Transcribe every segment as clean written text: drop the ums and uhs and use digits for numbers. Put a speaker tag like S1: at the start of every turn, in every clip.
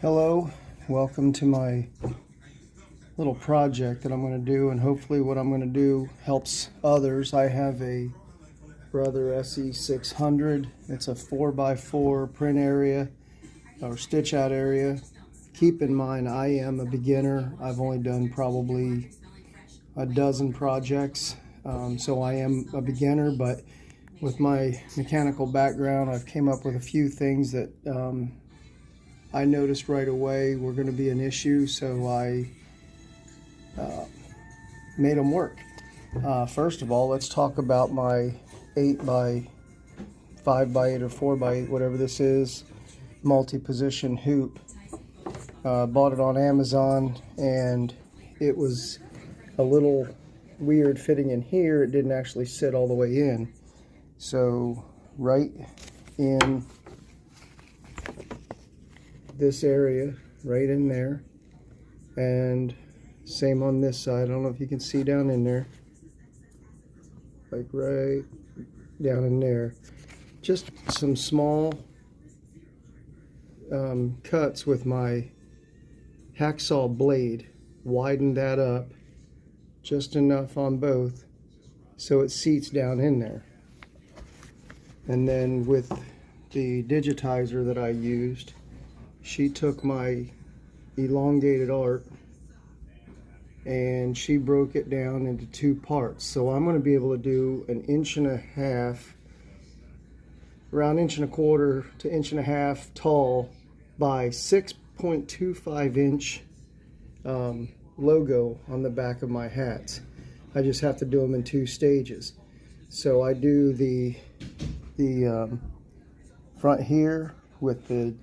S1: Hello, welcome to my little project that I'm going to do, and hopefully what I'm going to do helps others. I have a Brother SE600. It's a 4x4 print area or stitch out area. Keep in mind I am a beginner. I've only done probably a dozen projects, so I am a beginner, but with my mechanical background I've came up with a few things that I noticed right away were going to be an issue, so I made them work. First of all, let's talk about my 8x5x8 or 4x8, whatever this is, multi-position hoop. Bought it on Amazon, and it was a little weird fitting in here. It didn't actually sit all the way in. So right in this area, right in there, and same on this side. I don't know if you can see down in there, like right down in there. Just some small cuts with my hacksaw blade, widened that up just enough on both so it seats down in there. And then with the digitizer that I used, she took my elongated art and she broke it down into two parts. So I'm going to be able to do an 1.5 inches, around 1.25 inches to 1.5 inches tall by 6.25 inch logo on the back of my hats. I just have to do them in two stages. So I do the front here with the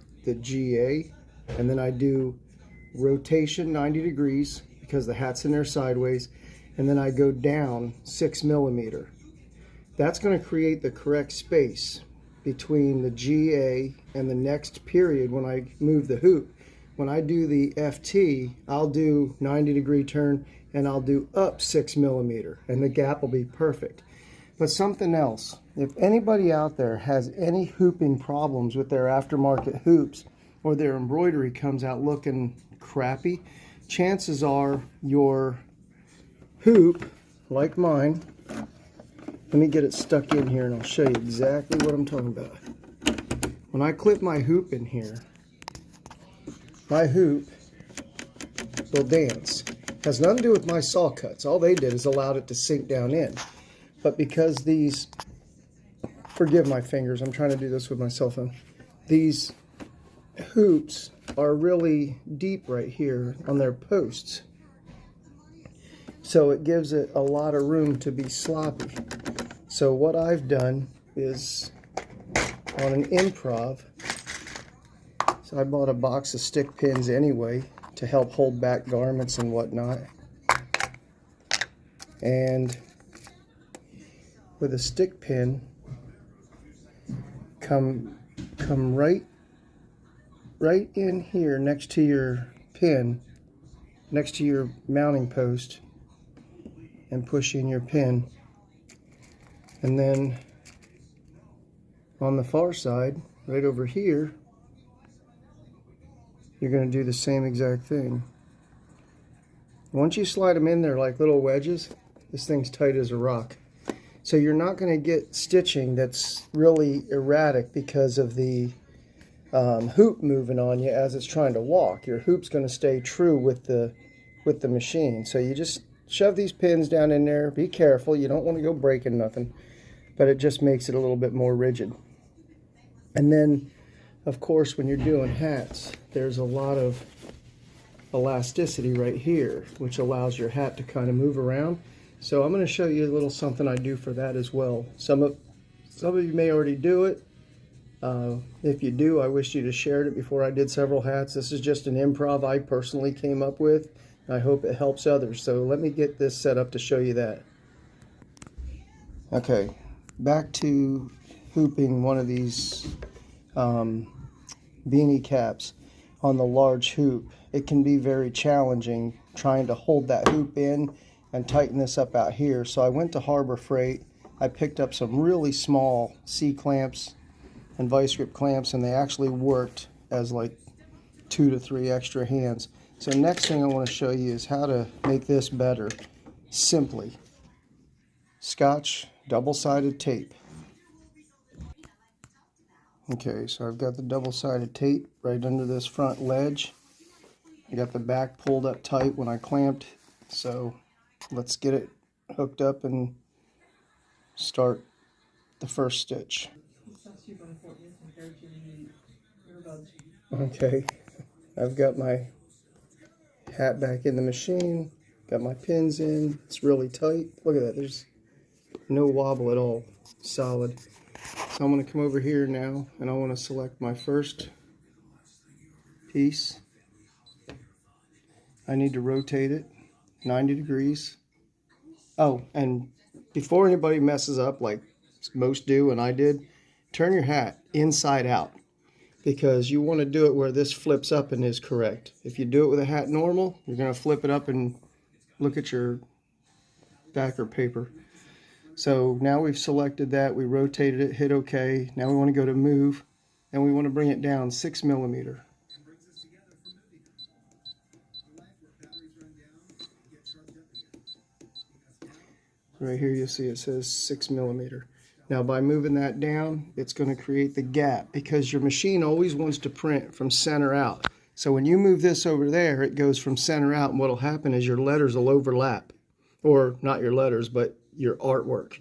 S1: GA, and then I do rotation 90 degrees because the hat's in there sideways, and then I go down 6 millimeter. That's going to create the correct space between the GA and the next period when I move the hoop. When I do the FT, I'll do 90-degree turn and I'll do up 6 millimeter, and the gap will be perfect. But something else, if anybody out there has any hooping problems with their aftermarket hoops, or their embroidery comes out looking crappy, chances are your hoop, like mine, let me get it stuck in here and I'll show you exactly what I'm talking about. When I clip my hoop in here, my hoop will dance. Has nothing to do with my saw cuts. All they did is allowed it to sink down in. But because these, forgive my fingers, I'm trying to do this with my cell phone. These hoops are really deep right here on their posts. So it gives it a lot of room to be sloppy. So what I've done is, on an improv, so I bought a box of stick pins anyway to help hold back garments and whatnot. And with a stick pin, come right in here next to your pin, next to your mounting post, and push in your pin. And then on the far side, right over here, you're going to do the same exact thing. Once you slide them in there like little wedges, this thing's tight as a rock. So you're not going to get stitching that's really erratic because of the hoop moving on you as it's trying to walk. Your hoop's going to stay true with the machine. So you just shove these pins down in there. Be careful. You don't want to go breaking nothing, but it just makes it a little bit more rigid. And then, of course, when you're doing hats, there's a lot of elasticity right here, which allows your hat to kind of move around. So I'm going to show you a little something I do for that as well. Some of you may already do it. If you do, I wish you'd have shared it before I did several hats. This is just an improv I personally came up with. I hope it helps others. So let me get this set up to show you that. Okay, back to hooping one of these beanie caps on the large hoop. It can be very challenging trying to hold that hoop in and tighten this up out here. So I went to Harbor Freight. I picked up some really small C-clamps and vice grip clamps, and they actually worked as like 2 to 3 extra hands. So next thing I want to show you is how to make this better simply. Scotch double-sided tape. Okay, so I've got the double-sided tape right under this front ledge. I got the back pulled up tight when I clamped, so let's get it hooked up and start the first stitch. Okay, I've got my hat back in the machine, got my pins in, it's really tight. Look at that, there's no wobble at all, solid. So I'm going to come over here now and I want to select my first piece. I need to rotate it 90 degrees. Oh, and before anybody messes up like most do and I did, turn your hat inside out because you want to do it where this flips up and is correct. If you do it with a hat normal, you're going to flip it up and look at your backer paper. So now we've selected that, we rotated it, hit OK. Now we want to go to move, and we want to bring it down 6 millimeter. Right here you'll see it says 6 millimeter. Now by moving that down, it's going to create the gap because your machine always wants to print from center out. So when you move this over there, it goes from center out, and what will happen is your letters will overlap. Or not your letters, but your artwork.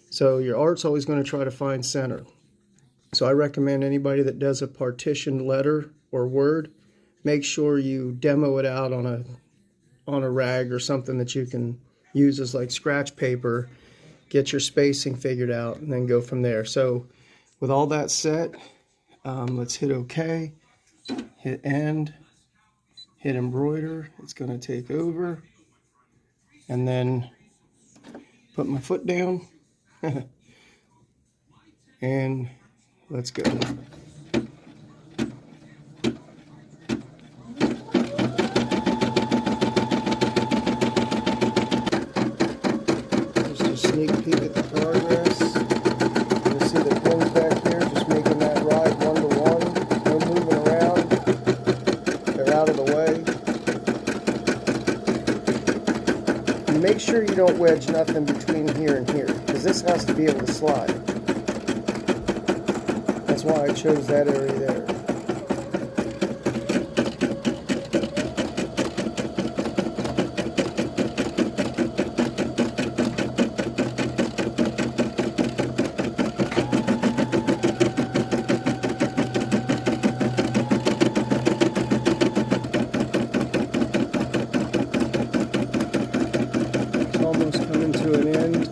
S1: So your art's always going to try to find center. So I recommend anybody that does a partitioned letter or word, make sure you demo it out on a rag or something that you can use as like scratch paper, get your spacing figured out, and then go from there. So with all that set, let's hit OK, hit end, hit embroider. It's going to take over, and then put my foot down. And let's go. Just a sneak peek at the progress. You see the pins back here, just making that ride 1 to 1. No moving around. They're out of the way. And make sure you don't wedge nothing between here and here, because this has to be able to slide. That's why I chose that area there. It's almost coming to an end.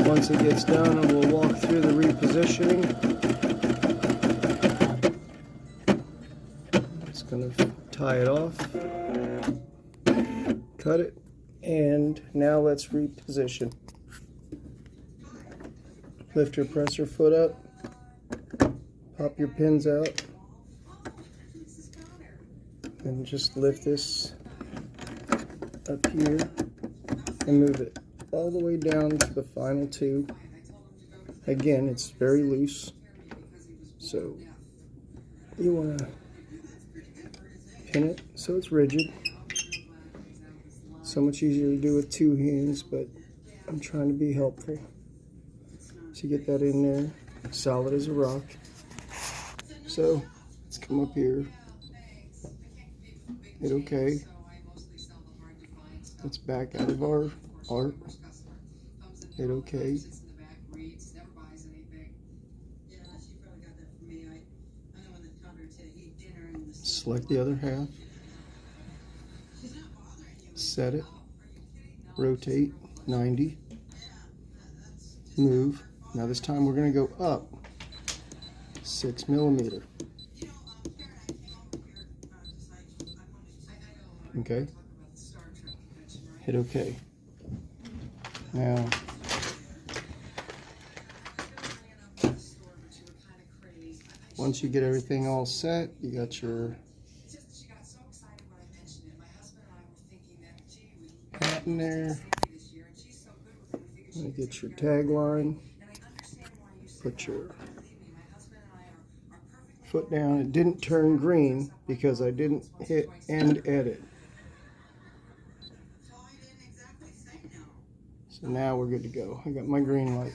S1: Once it gets done, and we'll walk through the repositioning. Just going to tie it off, cut it, and now let's reposition. Lift your presser foot up, pop your pins out, and just lift this up here and move it all the way down to the final 2. Again, it's very loose, so you want to pin it so it's rigid. So much easier to do with 2 hands, but I'm trying to be helpful. So you get that in there, solid as a rock. So let's come up here, hit OK. Let's back out of our art, hit OK. Select the other half, set it, rotate 90, move. Now this time we're going to go up 6 millimeter. Okay, hit OK. Now once you get everything all set, you got your hat in there, Get your tagline, put your foot down. It didn't turn green because I didn't hit end edit. So now we're good to go. I got my green light.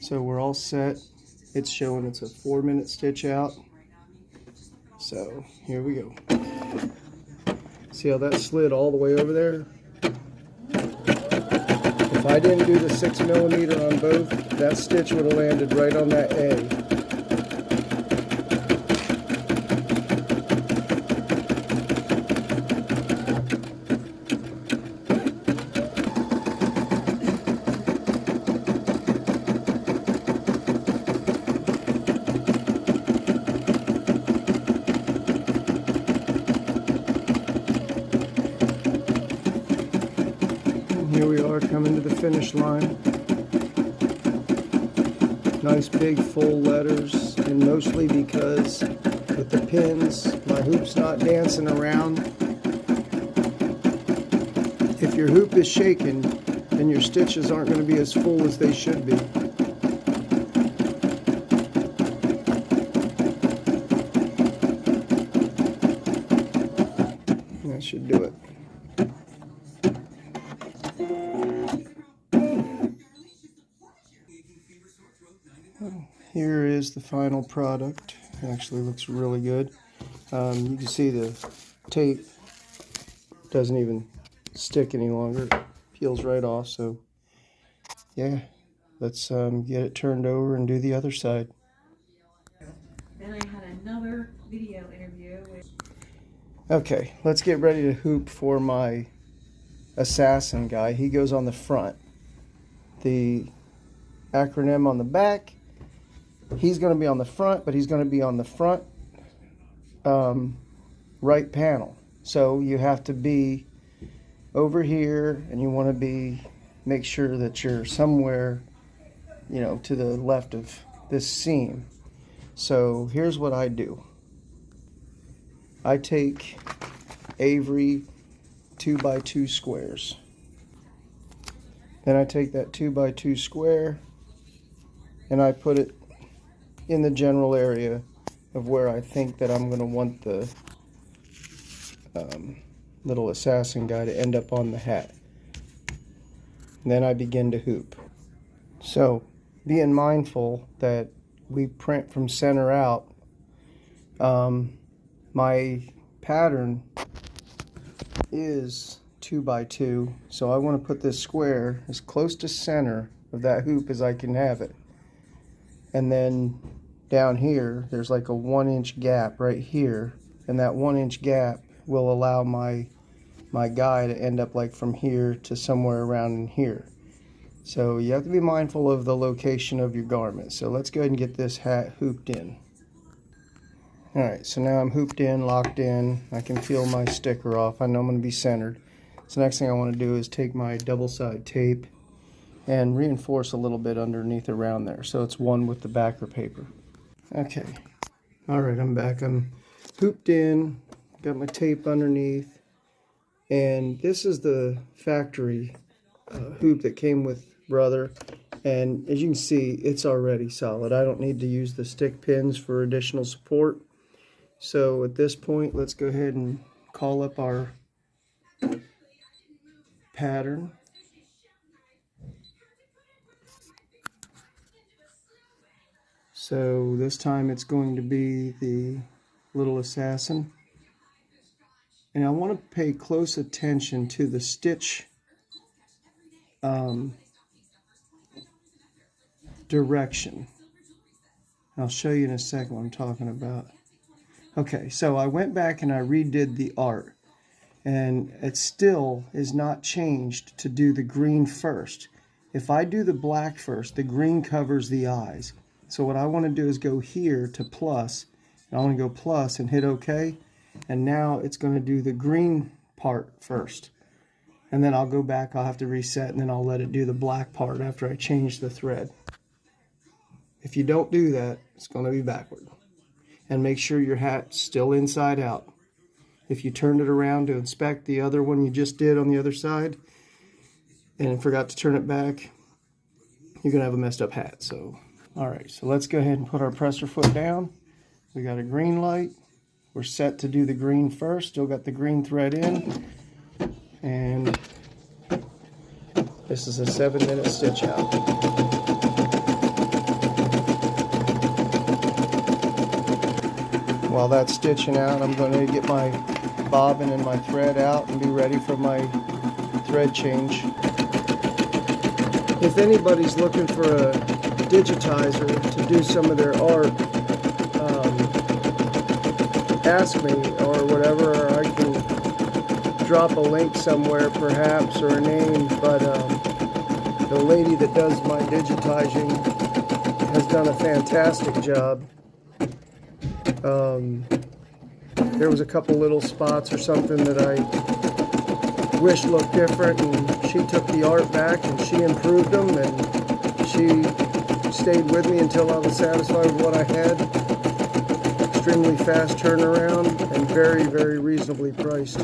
S1: So we're all set. It's showing it's a 4-minute stitch out. So here we go. See how that slid all the way over there? If I didn't do the 6mm on both, that stitch would have landed right on that A. Here we are coming to the finish line. Nice big full letters, and mostly because with the pins, my hoop's not dancing around. If your hoop is shaking, then your stitches aren't going to be as full as they should be. That should do it. Here is the final product. It actually looks really good. You can see the tape doesn't even stick any longer. It peels right off. So yeah, let's get it turned over and do the other side.
S2: Then I had another video interview with...
S1: Okay, let's get ready to hoop for my assassin guy. He goes on the front. The acronym on the back. He's going to be on the front, but he's going to be on the front right panel. So you have to be over here, and you want to make sure that you're somewhere, you know, to the left of this seam. So here's what I do. I take Avery 2x2 squares. Then I take that 2x2 square and I put it in the general area of where I think that I'm going to want the little assassin guy to end up on the hat. And then I begin to hoop. So being mindful that we print from center out, my pattern is 2x2, so I want to put this square as close to center of that hoop as I can have it. And then down here there's like a 1-inch gap right here, and that 1-inch gap will allow my guy to end up like from here to somewhere around in here. So you have to be mindful of the location of your garment. So let's go ahead and get this hat hooped in. Alright, so now I'm hooped in, locked in. I can feel my sticker off. I know I'm going to be centered. So next thing I want to do is take my double-side tape and reinforce a little bit underneath around there, so it's one with the backer paper. Okay, alright, I'm back. I'm hooped in, got my tape underneath, and this is the factory hoop that came with Brother, and as you can see, it's already solid. I don't need to use the stick pins for additional support. So at this point, let's go ahead and call up our pattern. So this time it's going to be the little assassin. And I want to pay close attention to the stitch direction. I'll show you in a second what I'm talking about. Okay, so I went back and I redid the art, and it still is not changed to do the green first. If I do the black first, the green covers the eyes. So what I want to do is go here to plus, and I want to go plus and hit OK, and now it's going to do the green part first. And then I'll go back, I'll have to reset, and then I'll let it do the black part after I change the thread. If you don't do that, it's going to be backward. And make sure your hat's still inside out. If you turned it around to inspect the other one you just did on the other side and forgot to turn it back, you're gonna have a messed up hat. So, all right, so let's go ahead and put our presser foot down. We got a green light. We're set to do the green first. Still got the green thread in. And this is a 7-minute stitch out. While that's stitching out, I'm going to get my bobbin and my thread out and be ready for my thread change. If anybody's looking for a digitizer to do some of their art, ask me or whatever, or I can drop a link somewhere perhaps, or a name, but the lady that does my digitizing has done a fantastic job. There was a couple little spots or something that I wish looked different, and she took the art back and she improved them, and she stayed with me until I was satisfied with what I had. Extremely fast turnaround and very, very reasonably priced.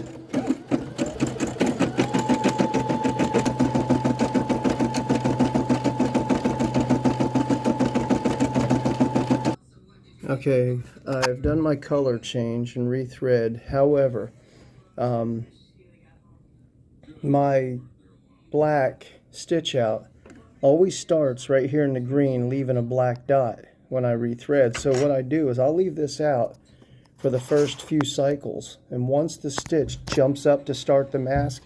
S1: Okay, I've done my color change and rethread. However, my black stitch out always starts right here in the green, leaving a black dot when I rethread. So what I do is I'll leave this out for the first few cycles, and once the stitch jumps up to start the mask,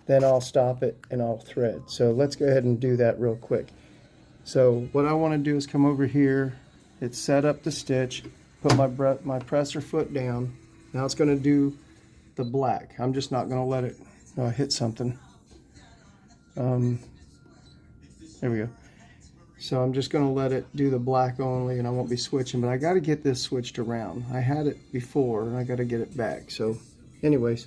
S1: then I'll stop it and I'll thread. So let's go ahead and do that real quick. So what I want to do is come over here. It's set up the stitch, put my presser foot down. Now it's going to do the black. I'm just not going to let it hit something. There we go. So I'm just going to let it do the black only, and I won't be switching, but I got to get this switched around. I had it before and I got to get it back. So anyways,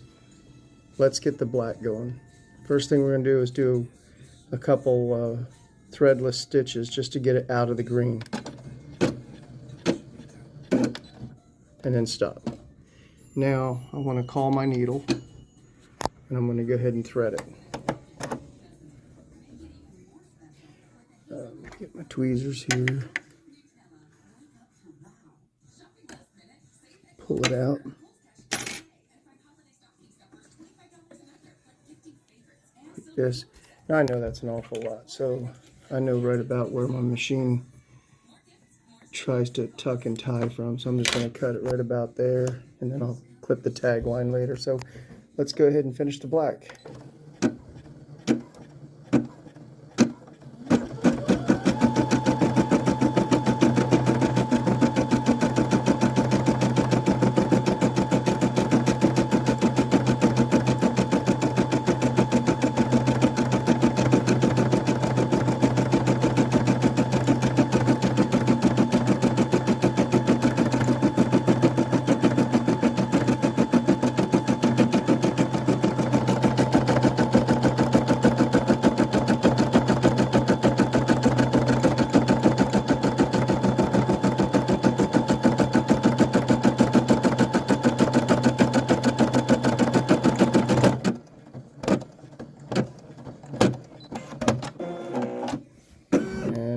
S1: let's get the black going. First thing we're going to do is do a couple threadless stitches just to get it out of the green. And then stop. Now I want to call my needle, and I'm going to go ahead and thread it. Get my tweezers here. Pull it out. Like this. Now I know that's an awful lot, so I know right about where my machine tries to tuck and tie from, so I'm just going to cut it right about there, and then I'll clip the tag line later. So let's go ahead and finish the black.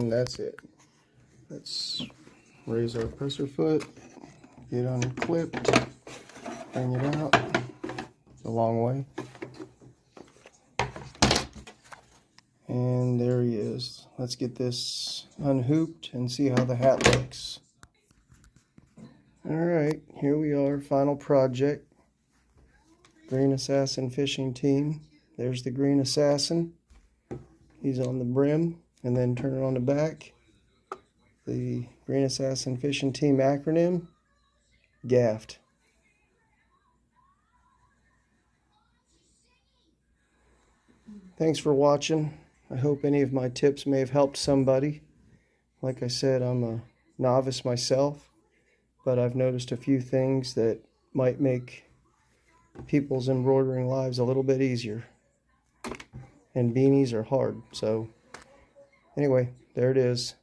S1: That's it. Let's raise our presser foot, get unclipped, bring it out. It's a long way. And there he is. Let's get this unhooped and see how the hat looks. Alright, here we are, final project. Green Assassin fishing team. There's the Green Assassin. He's on the brim. And then turn it on the back. The Green Assassin Fishing Team acronym, G.A.F.T. Thanks for watching. I hope any of my tips may have helped somebody. Like I said, I'm a novice myself, but I've noticed a few things that might make people's embroidering lives a little bit easier. And beanies are hard, so anyway, there it is.